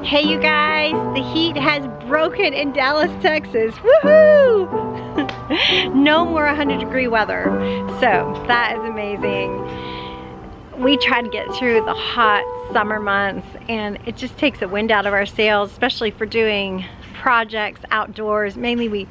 Hey you guys, the heat has broken in Dallas, Texas. Woohoo! No more 100-degree weather. So that is amazing. We try to get through the hot summer months and it just takes the wind out of our sails, especially for doing projects outdoors. Mainly we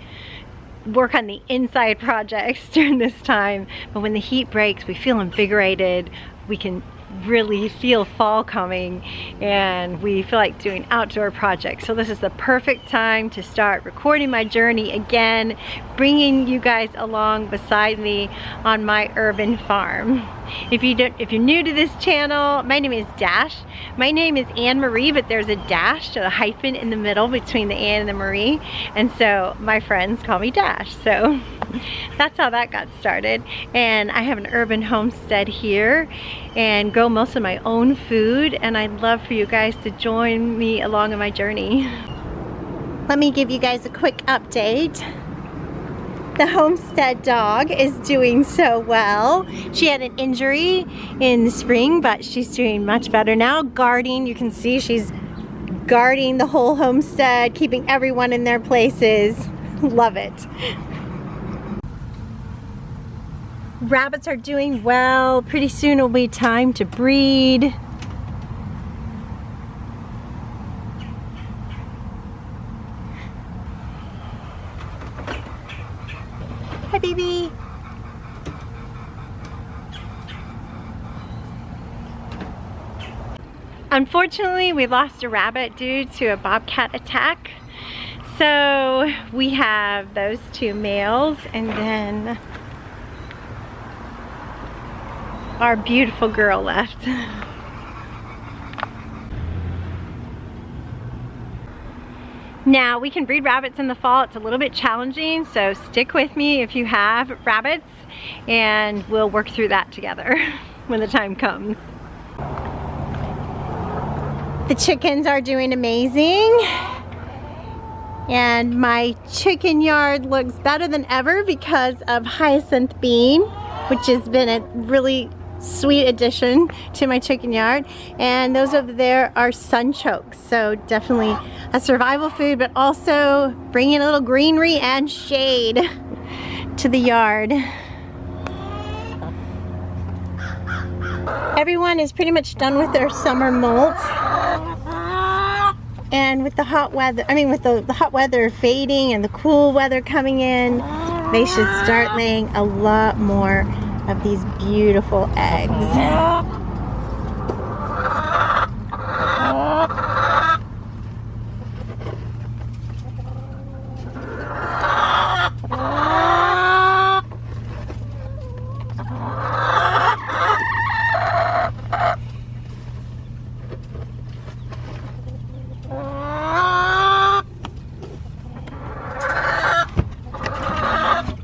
work on the inside projects during this time, but when the heat breaks, we feel invigorated. We can really feel fall coming and we feel like doing outdoor projects. So this is the perfect time to start recording my journey again, bringing you guys along beside me on my urban farm. If you're new to this channel, my name is Dash. My name is Anne Marie, but there's a dash, a hyphen in the middle between the Anne and the Marie, and so my friends call me Dash. So that's how that got started. And I have an urban homestead here and grow most of my own food, and I'd love for you guys to join me along on my journey. Let me give you guys a quick update. The homestead dog is doing so well. She had an injury in the spring, but she's doing much better now. Guarding, you can see she's guarding the whole homestead, keeping everyone in their places. Love it. Rabbits are doing well. Pretty soon it'll be time to breed. Hi, baby. Unfortunately, we lost a rabbit due to a bobcat attack. So we have those two males and then our beautiful girl left. Now we can breed rabbits in the fall. It's a little bit challenging, so stick with me if you have rabbits and we'll work through that together when the time comes. The chickens are doing amazing and my chicken yard looks better than ever because of Hyacinth Bean, which has been a really sweet addition to my chicken yard. And those over there are sunchokes, so definitely a survival food, but also bringing a little greenery and shade to the yard. Everyone is pretty much done with their summer molt, and with the hot weather, with the hot weather fading and the cool weather coming in, they should start laying a lot more of these beautiful eggs.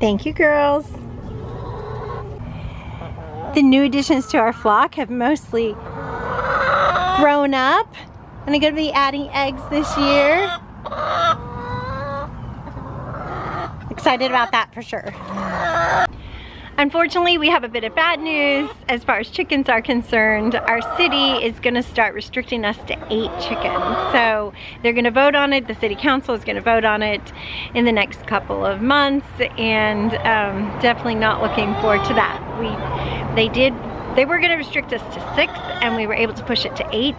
Thank you, girls. The new additions to our flock have mostly grown up, and I'm going to be adding eggs this year. Excited about that for sure. Unfortunately, we have a bit of bad news as far as chickens are concerned. Our city is going to start restricting us to 8 chickens. So they're going to vote on it. The city council is going to vote on it in the next couple of months, and definitely not looking forward to that. They were going to restrict us to 6, and we were able to push it to 8.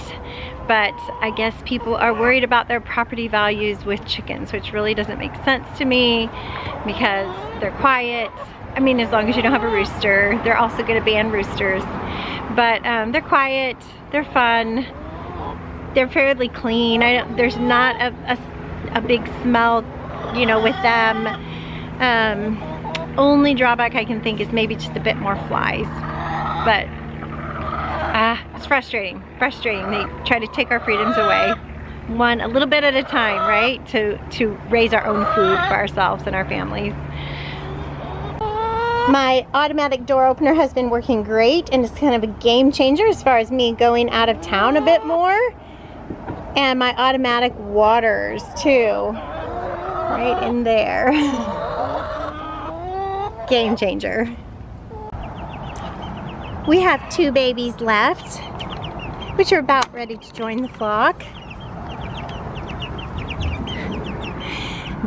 But I guess people are worried about their property values with chickens, which really doesn't make sense to me because they're quiet. I mean, as long as you don't have a rooster. They're also going to ban roosters. But they're quiet, they're fun, they're fairly clean. There's not a big smell you know, with them. Only drawback I can think is maybe just a bit more flies, but it's frustrating. They try to take our freedoms away, one a little bit at a time, right? To raise our own food for ourselves and our families. My automatic door opener has been working great, and it's kind of a game changer as far as me going out of town a bit more. And my automatic waters too, right in there. Game changer. We have 2 babies left, which are about ready to join the flock.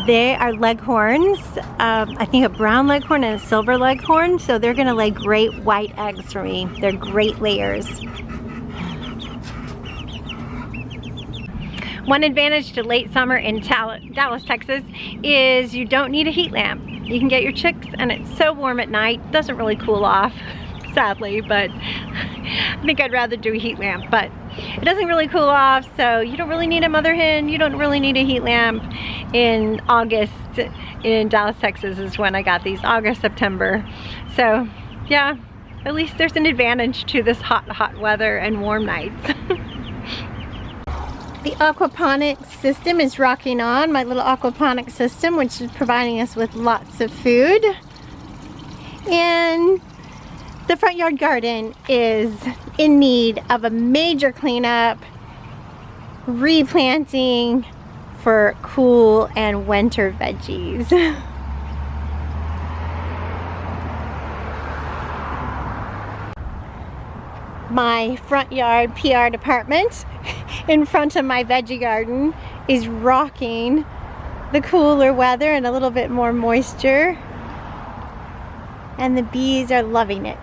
They are leghorns, I think a brown leghorn and a silver leghorn, so they're gonna lay great white eggs for me. They're great layers. One advantage to late summer in Dallas, Texas is you don't need a heat lamp. You can get your chicks, and it's so warm at night. It doesn't really cool off, sadly, but I think I'd rather do a heat lamp. But it doesn't really cool off, so you don't really need a mother hen. You don't really need a heat lamp. In August in Dallas, Texas is when I got these, August, September. So yeah, at least there's an advantage to this hot weather and warm nights. The aquaponics system is rocking on, my little aquaponics system, which is providing us with lots of food. And the front yard garden is in need of a major cleanup, replanting for cool and winter veggies. My front yard PR department in front of my veggie garden is rocking the cooler weather and a little bit more moisture, and the bees are loving it.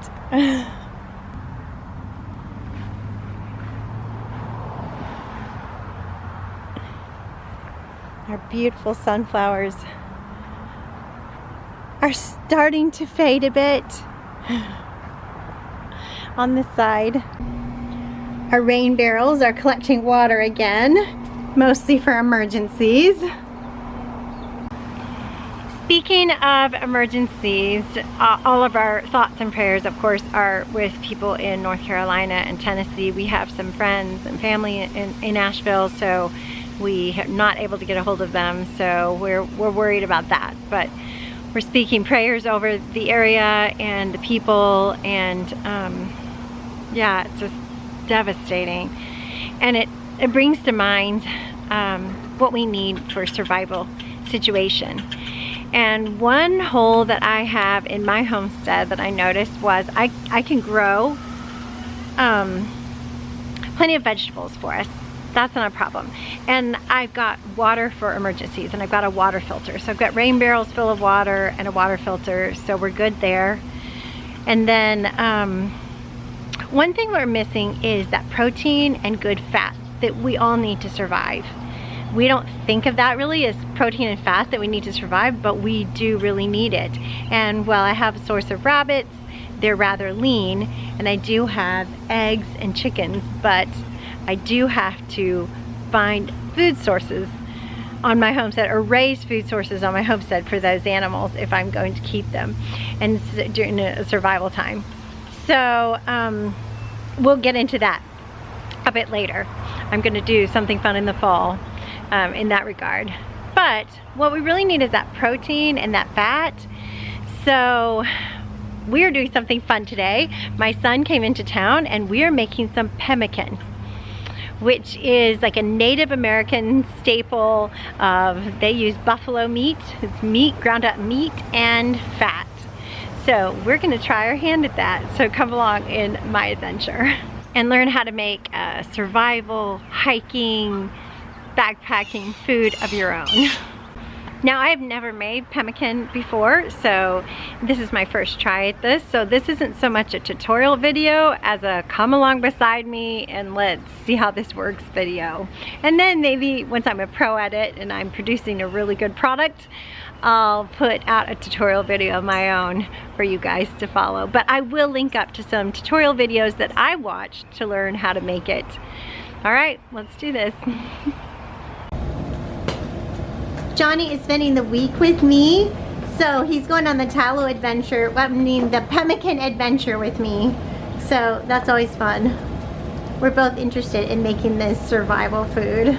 Our beautiful sunflowers are starting to fade a bit on this side. Our rain barrels are collecting water again, mostly for emergencies. Speaking of emergencies, all of our thoughts and prayers, of course, are with people in North Carolina and Tennessee. We have some friends and family in Nashville, so we are not able to get a hold of them, so we're worried about that. But we're speaking prayers over the area and the people, and yeah, it's just devastating. And it brings to mind what we need for a survival situation. And one hole that I have in my homestead that I noticed was I can grow plenty of vegetables for us. That's not a problem. And I've got water for emergencies, and I've got a water filter. So I've got rain barrels full of water and a water filter, so we're good there. And then one thing we're missing is that protein and good fat that we all need to survive. We don't think of that really as protein and fat that we need to survive, but we do really need it. And while I have a source of rabbits, they're rather lean, and I do have eggs and chickens, but I do have to find food sources on my homestead, or raise food sources on my homestead for those animals if I'm going to keep them and during a survival time. So we'll get into that a bit later. I'm going to do something fun in the fall in that regard. But what we really need is that protein and that fat. So we are doing something fun today. My son came into town and we are making some pemmican, which is like a Native American staple of, they use buffalo meat. It's meat, ground up meat and fat. So we're gonna try our hand at that. So come along in my adventure and learn how to make a survival, hiking, backpacking food of your own. Now, I have never made pemmican before, so this is my first try at this. So this isn't so much a tutorial video as a come along beside me and let's see how this works video. And then maybe once I'm a pro at it and I'm producing a really good product, I'll put out a tutorial video of my own for you guys to follow. But I will link up to some tutorial videos that I watched to learn how to make it. All right, let's do this. Johnny is spending the week with me, so he's going on the tallow adventure, I mean the pemmican adventure with me. So that's always fun. We're both interested in making this survival food.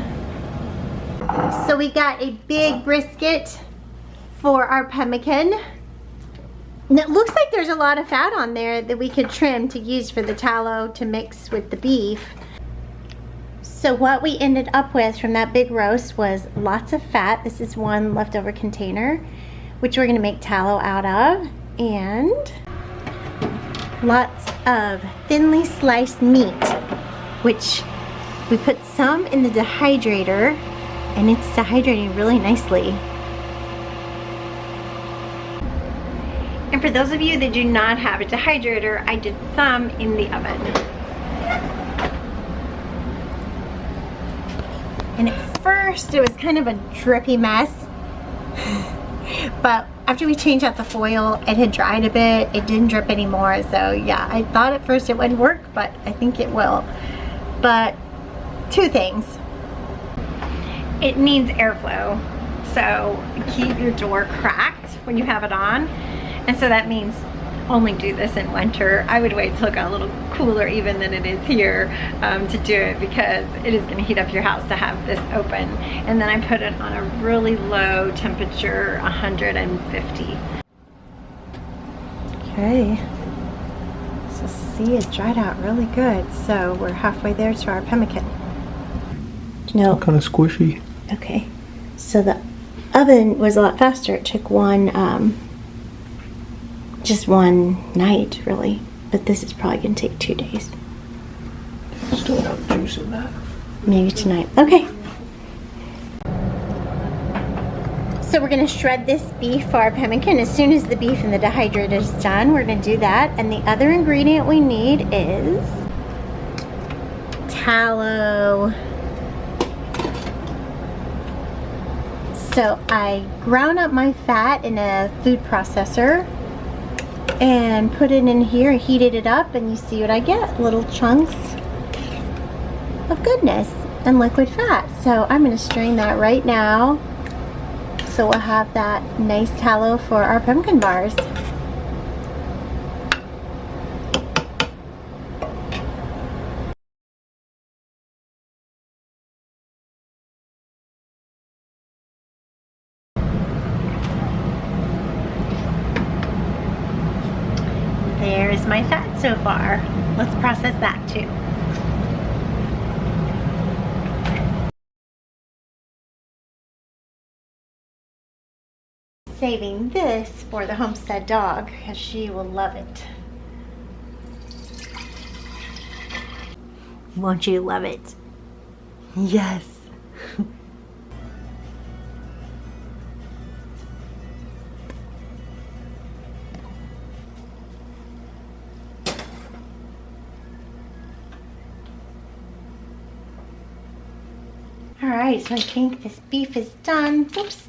So we got a big brisket for our pemmican. And it looks like there's a lot of fat on there that we could trim to use for the tallow to mix with the beef. So what we ended up with from that big roast was lots of fat. This is one leftover container, which we're gonna make tallow out of, and lots of thinly sliced meat, which we put some in the dehydrator, and it's dehydrating really nicely. And for those of you that do not have a dehydrator, I did some in the oven. And at first it was kind of a drippy mess, but after we changed out the foil, it had dried a bit. It didn't drip anymore. So yeah, I thought at first it wouldn't work, but I think it will. But two things. It needs airflow. So keep your door cracked when you have it on. And so that means only do this in winter. I would wait till it got a little cooler even than it is here to do it, because it is going to heat up your house to have this open. And then I put it on a really low temperature, 150. Okay, so see, it dried out really good. So we're halfway there to our pemmican. No, kind of squishy. Okay, so the oven was a lot faster. It took just one night, really, but this is probably gonna take 2 days. Still have juice in that. Maybe tonight. Okay. So we're gonna shred this beef for our pemmican. As soon as the beef in the dehydrator is done, we're gonna do that. And the other ingredient we need is tallow. So I ground up my fat in a food processor and put it in here, heated it up, and you see what I get, little chunks of goodness and liquid fat. So I'm going to strain that right now, so we'll have that nice tallow for our pumpkin bars. There's my fat so far. Let's process that too. Saving this for the homestead dog, because she will love it. Won't you love it? Yes. Alright, so I think this beef is done. Oops.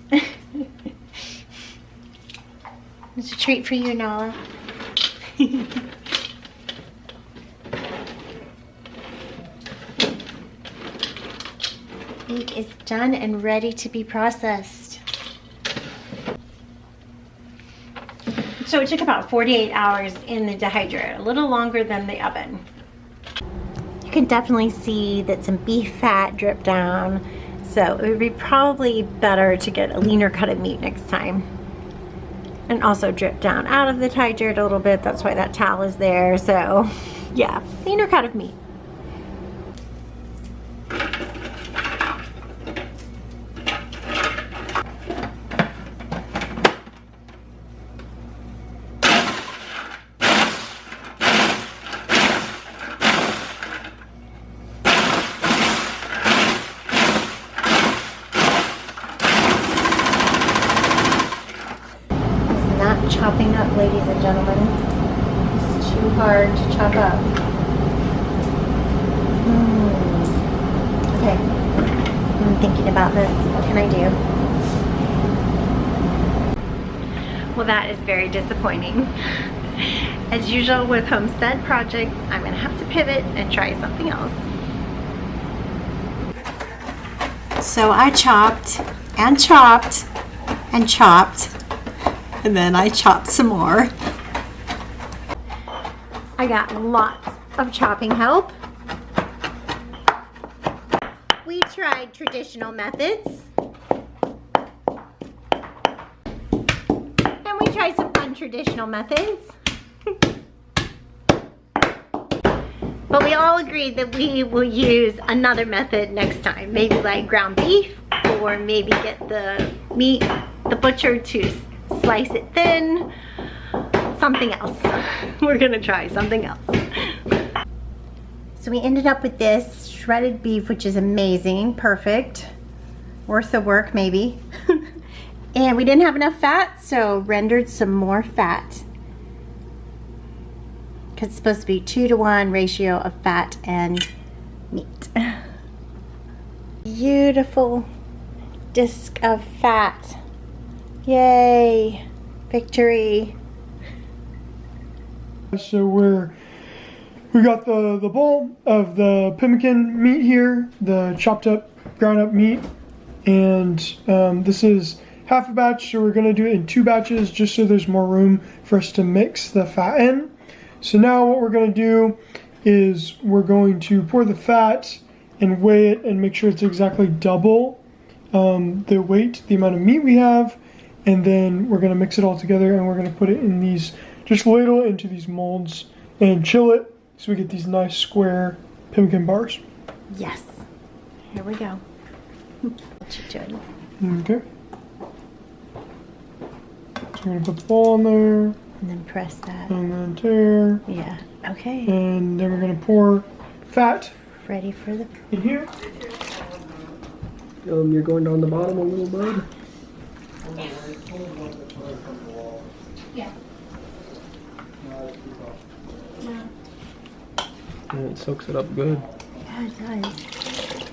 It's a treat for you, Nala. Beef is done and ready to be processed. So it took about 48 hours in the dehydrator, a little longer than the oven. You can definitely see that some beef fat dripped down, so it would be probably better to get a leaner cut of meat next time. And also drip down out of the dehydrator a little bit, that's why that towel is there. So yeah, leaner cut of meat. Chopping up, ladies and gentlemen. It's too hard to chop up. Okay, I'm thinking about this. What can I do? Well, that is very disappointing. As usual with homestead projects, I'm gonna have to pivot and try something else. So I chopped and chopped and chopped, and then I chopped some more. I got lots of chopping help. We tried traditional methods, and we tried some untraditional methods. But we all agreed that we will use another method next time. Maybe like ground beef, or maybe get the meat, the butcher to slice it thin. Something else. We're gonna try something else. So we ended up with this shredded beef, which is amazing, perfect. Worth the work, maybe. And we didn't have enough fat, so rendered some more fat. It's supposed to be 2-to-1 ratio of fat and meat. Beautiful disc of fat. Yay, victory. So we got the bowl of the pemmican meat here, the chopped up, ground up meat, and this is half a batch, so we're gonna do it in 2 batches just so there's more room for us to mix the fat in. So now what we're going to do is we're going to pour the fat and weigh it and make sure it's exactly double the weight, the amount of meat we have, and then we're going to mix it all together and we're going to put it in these, just ladle it into these molds and chill it so we get these nice square pemmican bars. Yes. Here we go. What you doing? Okay. So we're going to put the bowl on there. And then press that. And then tear. Yeah. Okay. And then we're going to pour fat Ready for the... in here. You're going down the bottom a little, bud. Yeah. And it soaks it up good. Yeah, it does.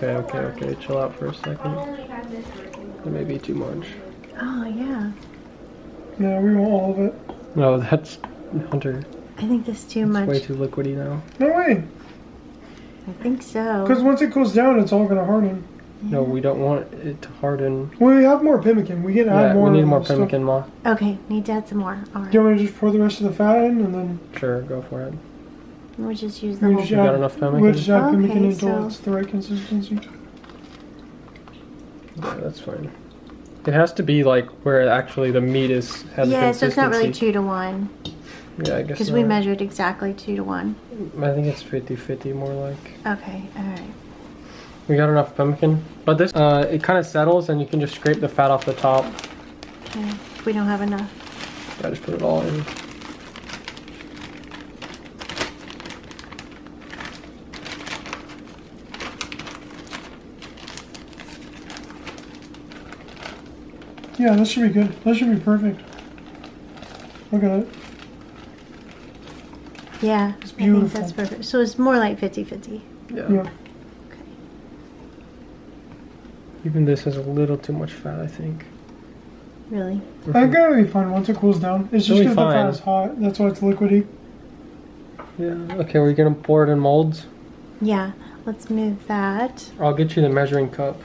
Okay. Chill out for a second. That may be too much. Oh, yeah. No, we want all of it. No, that's Hunter. I think this is too It's much. way too liquidy now. No way. I think so. Because once it cools down, it's all going to harden. No, we don't want it to harden. We have more pemmican. We can add more. We need more stuff. pemmican, Ma. Okay, need to add some more. All right. Do you want me to just pour the rest of the fat in and then Sure, go for it. We'll just use the we whole... just You got add, enough pemmican? we'll just add Okay, pemmican until so- it's the right consistency. Yeah, that's fine. It has to be like where actually the meat has Yeah, so consistency. it's not really 2-to-1. Yeah, I guess Because we not. measured exactly 2-to-1. I think it's 50-50 more like. Okay, alright. We got enough pemmican. But this, it kind of settles and you can just scrape the fat off the top. Okay, if we don't have enough. I just put it all in. Yeah, this should be good. That should be perfect. Look at it. Yeah, It's I beautiful. think that's perfect. So it's more like 50-50. Yeah. Yeah. Okay. Even this has a little too much fat, I think. Really? I think it'll be fine once it cools down. It's just It'll be because the fat fine. is hot. That's why it's liquidy. Yeah. Okay, we're gonna pour it in molds. Yeah, let's move that. I'll get you the measuring cup.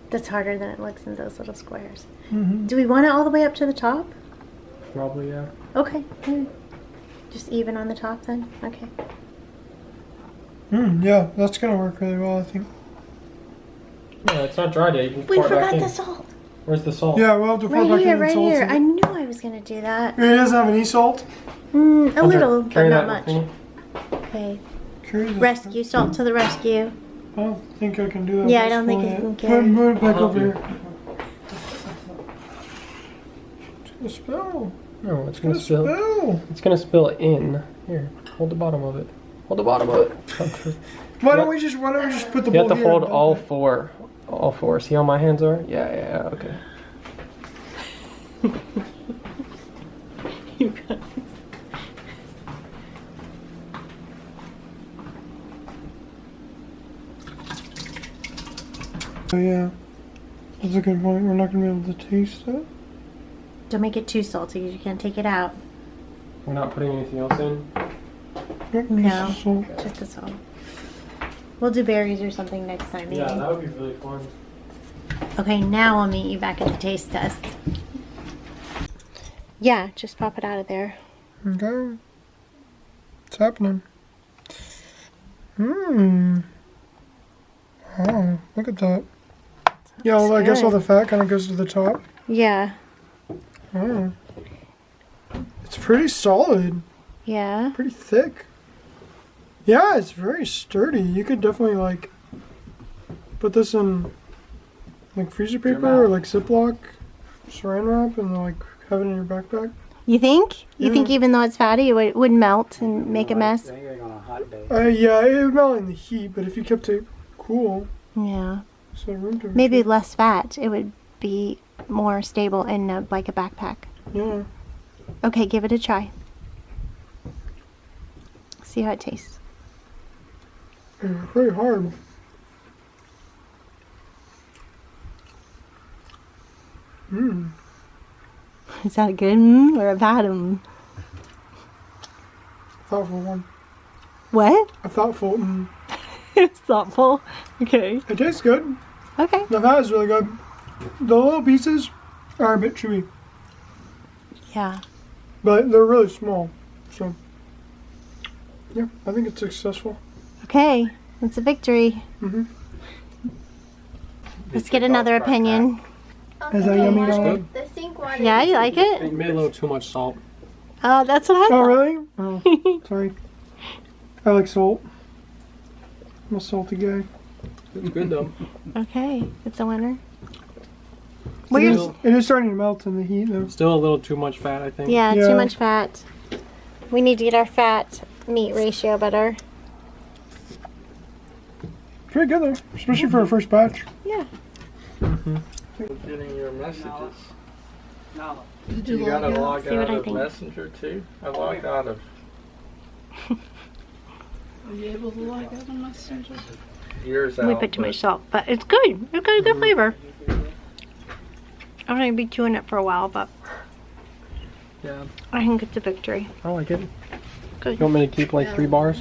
That's harder than it looks in those little squares. Mm-hmm. Do we want it all the way up to the top? Probably, yeah. Okay. Just even on the top then? Okay. Yeah, that's gonna work really well, I think. Yeah, it's not dried yet. You can We pour it back forgot in. the salt. Where's the salt? Yeah, we'll have to pour Right back here, in right salt. here. I knew I was going to do that. It doesn't have any salt. A Hunter, little, but carry not that much. with me. Okay. Carry this. Rescue, salt to the rescue. I don't think I can do that. Yeah, I don't think you can carry. Put it back I'll over help here. It's gonna spill. No, it's It's gonna gonna spill. spill. It's gonna spill in. Here, hold the bottom of it. Hold the bottom of it. Why don't we just put the You have bowl to here hold and all dump it? four. All four. See how my hands are? Yeah, okay. You guys. Oh yeah, that's a good point. We're not gonna be able to taste it. Don't make it too salty. You can't take it out. We're not putting anything else in. No, So, just the salt. We'll do berries or something next time, maybe. Yeah, that would be really fun. Okay, now I'll meet you back at the taste test. Yeah, just pop it out of there. okay. It's happening. Mmm. Oh, look at that. Yeah, well, I guess all the fat kind of goes to the top. Yeah. Oh. It's pretty solid. Yeah. Pretty thick. Yeah, it's very sturdy. You could definitely like put this in like freezer paper or like Ziploc saran wrap and like have it in your backpack. You think? You Yeah. think even though it's fatty, it would melt and make a mess? On a hot day. Yeah, it would melt in the heat, but if you kept it cool, Yeah. so room temperature. Maybe less fat. It would be more stable in like a backpack. Yeah. Okay, give it a try. See how it tastes. Pretty hard. Mmm. Is that a good or a bad Thoughtful one. What? A thoughtful. It's thoughtful. Okay. It tastes good. Okay. The fat is really good. The little pieces are a bit chewy, Yeah. but they're really small. So, yeah, I think it's successful. Okay. It's a victory. Mm-hmm. Let's get another opinion. Is that yummy at all? Good. The sink water. Yeah, you like it? You made a little too much salt. Oh, that's what I Oh, thought. really? Oh, sorry. I like salt. I'm a salty guy. It's good though. Okay, it's a winner. It is, it is starting to melt in the heat, though. Still a little too much fat, I think. Yeah, Yeah. too much fat. We need to get our fat meat ratio better. Pretty good, though, especially for our first batch. Yeah. Getting your messages. No. Did you gotta log See what out I of think. Messenger too? I logged out of Are you able to log out on Messenger? yours out. We put too but much salt, but it's good. It's got a good flavor. I'm gonna be chewing it for a while, but Yeah, I think it's a victory. I like it. Good. You want me to keep like 3 bars?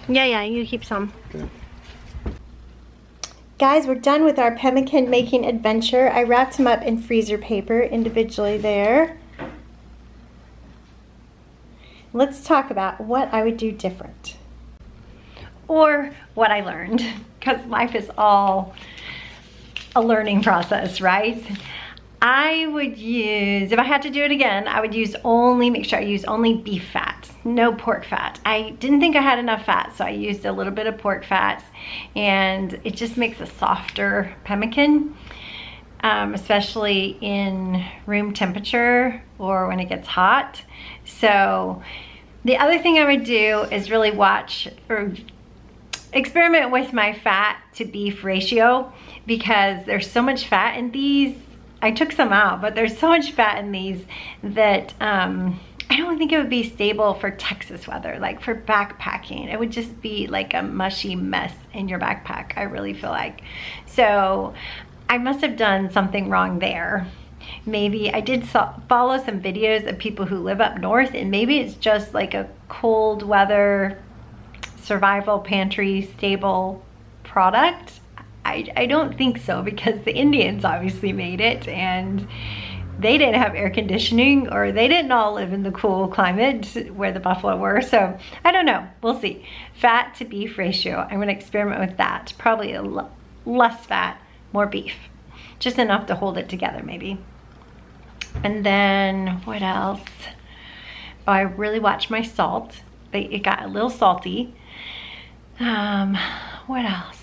Yeah, you keep some. Okay. Guys, we're done with our pemmican making adventure. I wrapped them up in freezer paper individually there. Let's talk about what I would do different. Or what I learned, because life is all a learning process, right? I would use, if I had to do it again, I would make sure I use only beef fat, no pork fat. I didn't think I had enough fat, so I used a little bit of pork fat, and it just makes a softer pemmican, especially in room temperature or when it gets hot. So the other thing I would do is really watch or experiment with my fat to beef ratio, because there's so much fat in these. I took some out, but there's so much fat in these that I don't think it would be stable for Texas weather. Like for backpacking, it would just be like a mushy mess in your backpack, I really feel like. So I must have done something wrong there. Maybe I did follow some videos of people who live up north, and maybe it's just like a cold weather survival pantry stable product. I don't think so, because the Indians obviously made it, and they didn't have air conditioning, or they didn't all live in the cool climate where the buffalo were. So I don't know, we'll see. Fat to beef ratio, I'm gonna experiment with that. Probably less fat, more beef. Just enough to hold it together maybe. And then what else? Oh, I really watched my salt. It got a little salty. What else?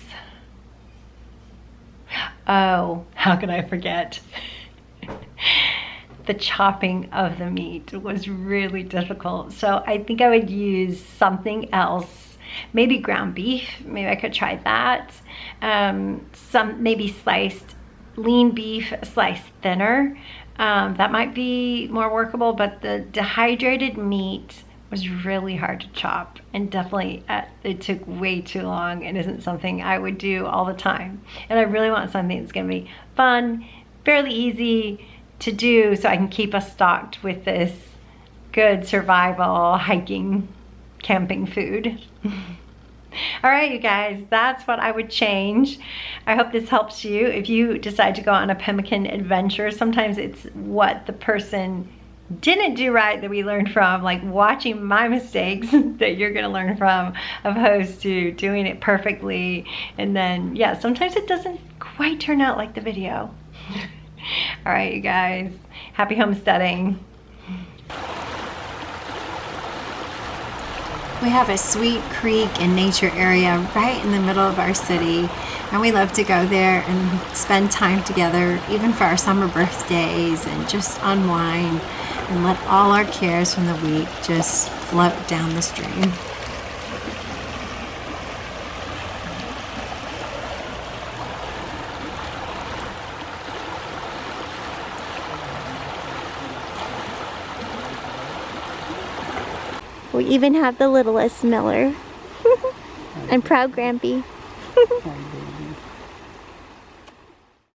Oh, how could I forget? The chopping of the meat was really difficult. So I think I would use something else. Maybe ground beef, maybe I could try that. Maybe sliced lean beef, sliced thinner. That might be more workable, but the dehydrated meat was really hard to chop, and definitely it took way too long and isn't something I would do all the time. And I really want something that's gonna be fun, fairly easy to do, so I can keep us stocked with this good survival hiking, camping food. All right, you guys, that's what I would change. I hope this helps you if you decide to go on a pemmican adventure. Sometimes it's what the person didn't do right that we learned from, like watching my mistakes that you're gonna learn from, opposed to doing it perfectly. And then, yeah, sometimes it doesn't quite turn out like the video. All right, you guys, happy homesteading. We have a sweet creek and nature area right in the middle of our city, and we love to go there and spend time together, even for our summer birthdays, and just unwind and let all our cares from the week just float down the stream. We even have the littlest Miller. I'm proud, Grampy.